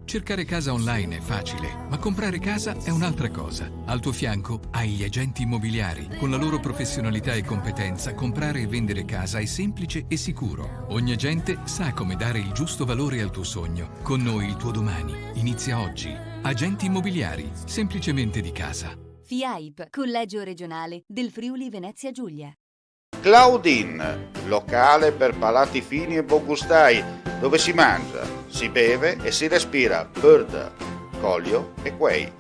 Cercare casa online è facile, ma comprare casa è un'altra cosa. Al tuo fianco hai gli agenti immobiliari. Con la loro professionalità e competenza, comprare e vendere casa è semplice e sicuro. Ogni agente sa come dare il giusto valore al tuo sogno. Con noi il tuo domani inizia oggi. Agenti immobiliari, semplicemente di casa. FIAIP, Collegio Regionale del Friuli Venezia Giulia. Claudine, locale per palati fini e buongustai, dove si mangia, si beve e si respira bird, colio e quei.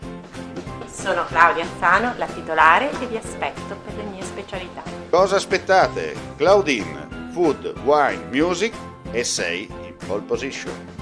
Sono Claudia Sano, la titolare, e vi aspetto per le mie specialità. Cosa aspettate? Claudine, food, wine, music e sei in pole position.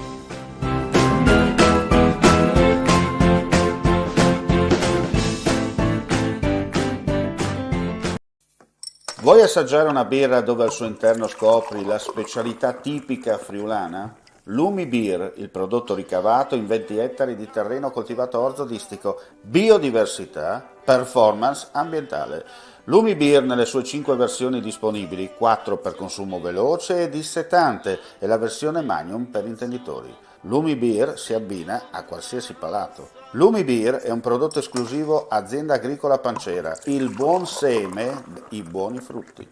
Vuoi assaggiare una birra dove al suo interno scopri la specialità tipica friulana? Lumi Beer, il prodotto ricavato in 20 ettari di terreno coltivato orzodistico, biodiversità, performance ambientale. Lumi Beer nelle sue 5 versioni disponibili, 4 per consumo veloce e dissetante e la versione Magnum per intenditori. Lumi Beer si abbina a qualsiasi palato. Lumi Beer è un prodotto esclusivo Azienda Agricola Pancera, il buon seme, i buoni frutti.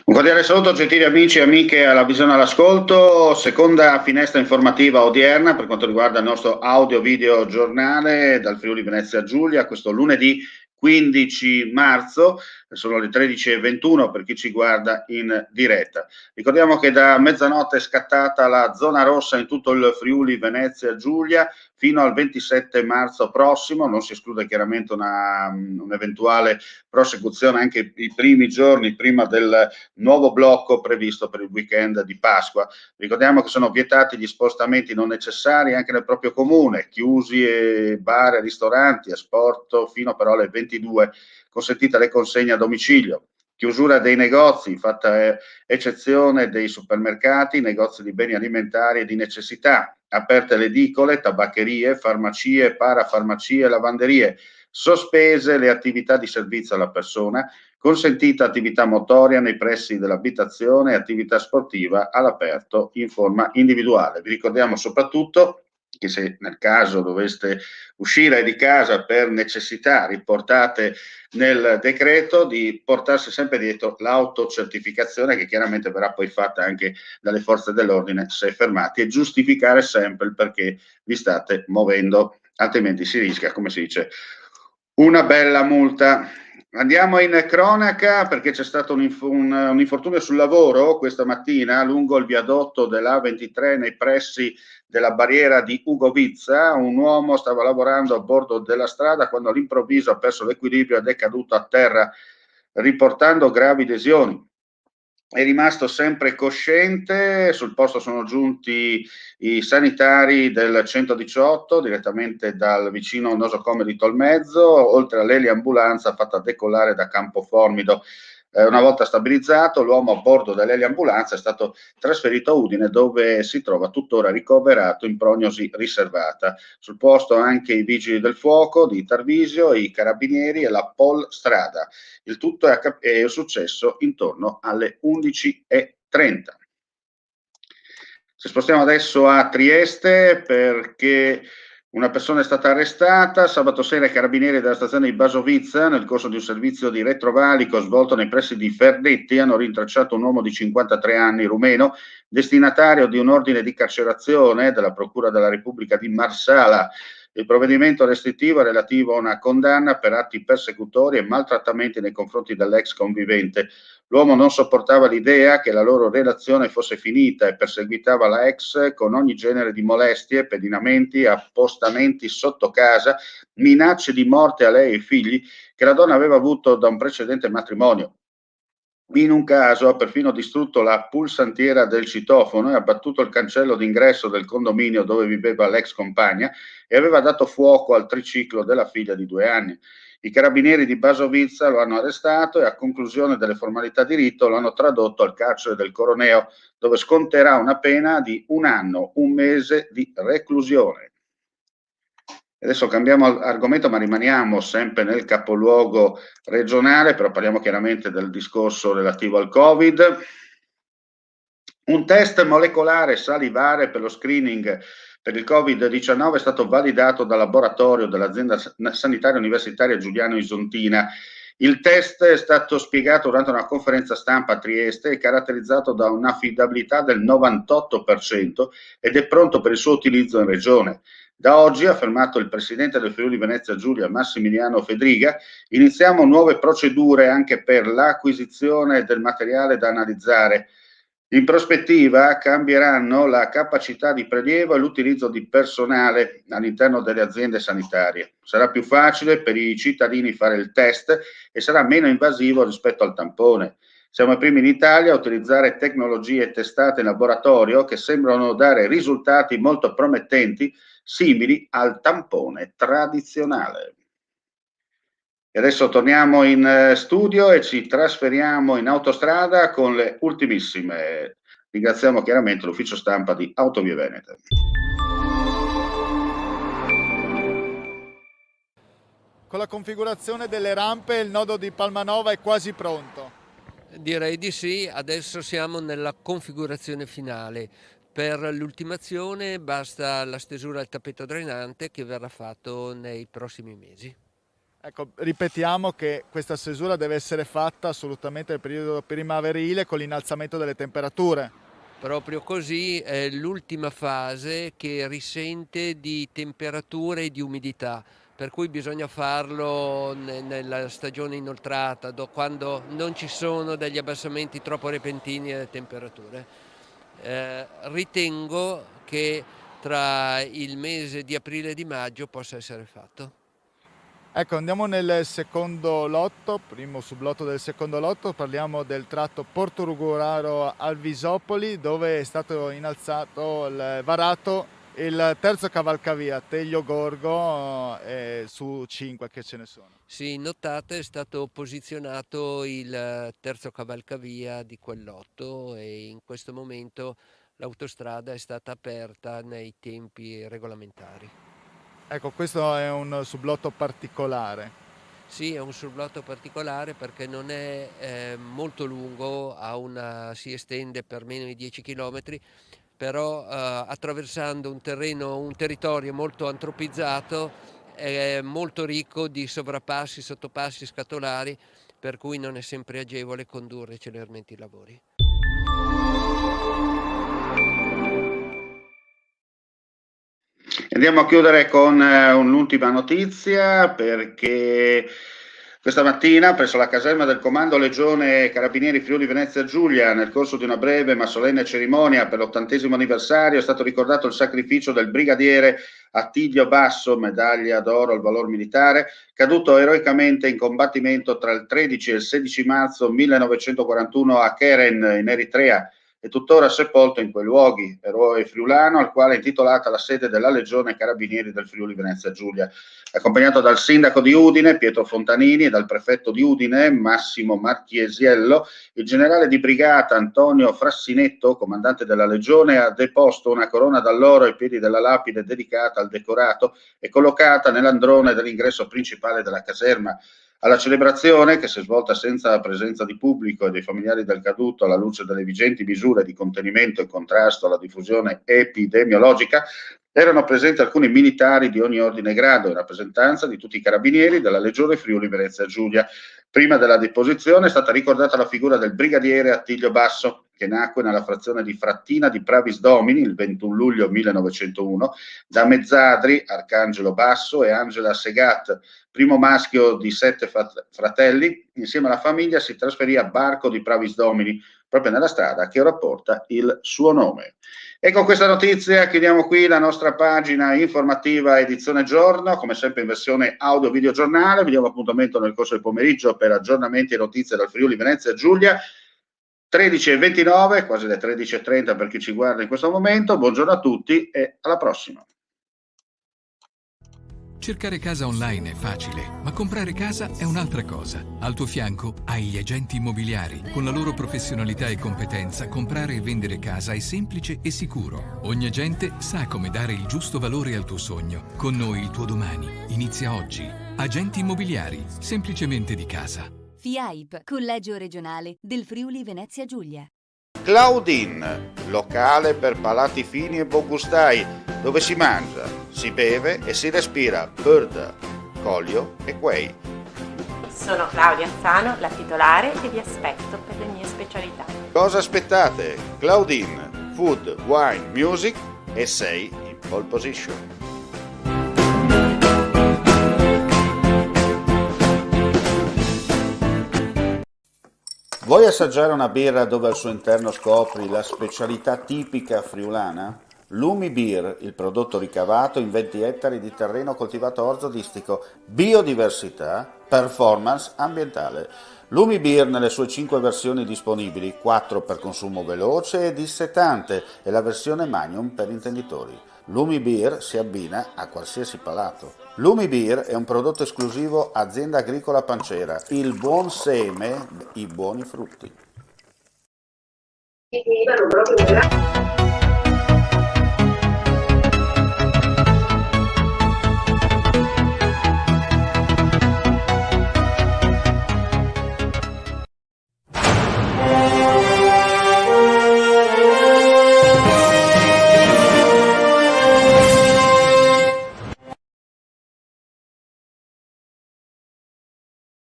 Un cordiale saluto, gentili amici e amiche alla visione all'ascolto, seconda finestra informativa odierna per quanto riguarda il nostro audio-video giornale dal Friuli Venezia Giulia, questo lunedì 15 marzo, sono le 13:21 per chi ci guarda in diretta. Ricordiamo che da mezzanotte è scattata la zona rossa in tutto il Friuli Venezia Giulia fino al 27 marzo prossimo, non si esclude chiaramente un'eventuale prosecuzione anche i primi giorni prima del nuovo blocco previsto per il weekend di Pasqua. Ricordiamo che sono vietati gli spostamenti non necessari anche nel proprio comune, chiusi bar e ristoranti, asporto fino però alle 22, consentita le consegne a domicilio. Chiusura dei negozi, fatta eccezione dei supermercati, negozi di beni alimentari e di necessità, aperte le edicole, tabaccherie, farmacie, parafarmacie, lavanderie, sospese le attività di servizio alla persona, consentita attività motoria nei pressi dell'abitazione e attività sportiva all'aperto in forma individuale. Vi ricordiamo soprattutto che se nel caso doveste uscire di casa per necessità riportate nel decreto di portarsi sempre dietro l'autocertificazione che chiaramente verrà poi fatta anche dalle forze dell'ordine se fermati e giustificare sempre il perché vi state muovendo, altrimenti si rischia, come si dice, una bella multa. Andiamo in cronaca perché c'è stato un infortunio sul lavoro questa mattina lungo il viadotto dell'A23 nei pressi della barriera di Ugovizza. Un uomo stava lavorando a bordo della strada quando all'improvviso ha perso l'equilibrio ed è caduto a terra riportando gravi lesioni. È rimasto sempre cosciente, sul posto sono giunti i sanitari del 118 direttamente dal vicino nosocomio di Tolmezzo, oltre all'eliambulanza fatta decollare da Campoformido. Una volta stabilizzato, l'uomo a bordo dell'eliambulanza è stato trasferito a Udine dove si trova tuttora ricoverato in prognosi riservata. Sul posto anche i vigili del fuoco di Tarvisio, i carabinieri e la Pol Strada. Il tutto è successo intorno alle 11:30. Ci spostiamo adesso a Trieste perché una persona è stata arrestata. Sabato sera i carabinieri della stazione di Basovizza, nel corso di un servizio di retrovalico svolto nei pressi di Ferdetti, hanno rintracciato un uomo di 53 anni rumeno, destinatario di un ordine di carcerazione della Procura della Repubblica di Marsala. Il provvedimento restrittivo è relativo a una condanna per atti persecutori e maltrattamenti nei confronti dell'ex convivente. L'uomo non sopportava l'idea che la loro relazione fosse finita e perseguitava la ex con ogni genere di molestie, pedinamenti, appostamenti sotto casa, minacce di morte a lei e ai figli che la donna aveva avuto da un precedente matrimonio. In un caso ha perfino distrutto la pulsantiera del citofono e abbattuto il cancello d'ingresso del condominio dove viveva l'ex compagna e aveva dato fuoco al triciclo della figlia di 2 anni. I carabinieri di Basovizza lo hanno arrestato e a conclusione delle formalità di rito lo hanno tradotto al carcere del Coroneo, dove sconterà una pena di 1 anno, 1 mese di reclusione. Adesso cambiamo argomento, ma rimaniamo sempre nel capoluogo regionale, però parliamo chiaramente del discorso relativo al Covid. Un test molecolare salivare per lo screening per il Covid-19 è stato validato dal laboratorio dell'azienda sanitaria universitaria Giuliano Isontina. Il test è stato spiegato durante una conferenza stampa a Trieste e caratterizzato da un'affidabilità del 98% ed è pronto per il suo utilizzo in regione. Da oggi, ha affermato il presidente del Friuli Venezia Giulia, Massimiliano Fedriga, iniziamo nuove procedure anche per l'acquisizione del materiale da analizzare. In prospettiva cambieranno la capacità di prelievo e l'utilizzo di personale all'interno delle aziende sanitarie. Sarà più facile per i cittadini fare il test e sarà meno invasivo rispetto al tampone. Siamo i primi in Italia a utilizzare tecnologie testate in laboratorio che sembrano dare risultati molto promettenti, simili al tampone tradizionale. E adesso torniamo in studio e ci trasferiamo in autostrada con le ultimissime. Ringraziamo chiaramente l'ufficio stampa di Autovie Venete. Con la configurazione delle rampe il nodo di Palmanova è quasi pronto. Direi di sì, adesso siamo nella configurazione finale. Per l'ultimazione basta la stesura del tappeto drenante che verrà fatto nei prossimi mesi. Ecco, ripetiamo che questa stesura deve essere fatta assolutamente nel periodo primaverile con l'innalzamento delle temperature. Proprio così, è l'ultima fase che risente di temperature e di umidità, per cui bisogna farlo nella stagione inoltrata, quando non ci sono degli abbassamenti troppo repentini delle temperature. Ritengo che tra il mese di aprile e di maggio possa essere fatto. Ecco, andiamo nel secondo lotto, primo sublotto del secondo lotto, parliamo del tratto Porto Ruguraro Alvisopoli, dove è stato innalzato, varato il terzo cavalcavia Teglio Gorgo su 5 che ce ne sono. Sì, notate, è stato posizionato il terzo cavalcavia di quel lotto e in questo momento l'autostrada è stata aperta nei tempi regolamentari. Ecco, questo è un sublotto particolare. Sì, è un sublotto particolare perché non è molto lungo, si estende per meno di 10 km, però attraversando un territorio molto antropizzato, è molto ricco di sovrappassi, sottopassi, scatolari, per cui non è sempre agevole condurre celermente i lavori. Andiamo a chiudere con un'ultima notizia, perché questa mattina presso la caserma del Comando Legione Carabinieri Friuli Venezia Giulia, nel corso di una breve ma solenne cerimonia per l'80° anniversario, è stato ricordato il sacrificio del brigadiere Attilio Basso, medaglia d'oro al valor militare, caduto eroicamente in combattimento tra il 13 e il 16 marzo 1941 a Keren, in Eritrea, è tuttora sepolto in quei luoghi, eroe friulano al quale è intitolata la sede della Legione Carabinieri del Friuli Venezia Giulia. Accompagnato dal sindaco di Udine, Pietro Fontanini, e dal prefetto di Udine, Massimo Marchiesiello, il generale di brigata Antonio Frassinetto, comandante della Legione, ha deposto una corona d'alloro ai piedi della lapide dedicata al decorato e collocata nell'androne dell'ingresso principale della caserma. Alla celebrazione, che si è svolta senza la presenza di pubblico e dei familiari del caduto alla luce delle vigenti misure di contenimento e contrasto alla diffusione epidemiologica, erano presenti alcuni militari di ogni ordine e grado in rappresentanza di tutti i carabinieri della Legione Friuli Venezia Giulia. Prima della deposizione è stata ricordata la figura del brigadiere Attilio Basso, che nacque nella frazione di Frattina di Pravis Domini il 21 luglio 1901, da mezzadri Arcangelo Basso e Angela Segat, primo maschio di 7 fratelli. Insieme alla famiglia si trasferì a Barco di Pravis Domini, proprio nella strada che ora porta il suo nome. E con questa notizia chiudiamo qui la nostra pagina informativa edizione giorno, come sempre in versione audio video giornale. Vi diamo appuntamento nel corso del pomeriggio per aggiornamenti e notizie dal Friuli Venezia Giulia. 13:29, quasi le 13:30 per chi ci guarda in questo momento. Buongiorno a tutti e alla prossima. Cercare casa online è facile, ma comprare casa è un'altra cosa. Al tuo fianco hai gli agenti immobiliari. Con la loro professionalità e competenza, comprare e vendere casa è semplice e sicuro. Ogni agente sa come dare il giusto valore al tuo sogno. Con noi il tuo domani inizia oggi. Agenti immobiliari, semplicemente di casa. FIAIP, Collegio Regionale del Friuli Venezia Giulia. Claudine, locale per palati fini e buongustai, dove si mangia, si beve e si respira bird, colio e quei. Sono Claudia Anzano, la titolare e vi aspetto per le mie specialità. Cosa aspettate? Claudine, food, wine, music e sei in pole position. Vuoi assaggiare una birra dove al suo interno scopri la specialità tipica friulana? Lumi Beer, il prodotto ricavato in 20 ettari di terreno coltivato orzodistico, biodiversità, performance ambientale. Lumi Beer nelle sue 5 versioni disponibili, 4 per consumo veloce e dissetante e la versione Magnum per intenditori. Lumi Beer si abbina a qualsiasi palato. Lumi Beer è un prodotto esclusivo Azienda Agricola Pancera, il buon seme, i buoni frutti.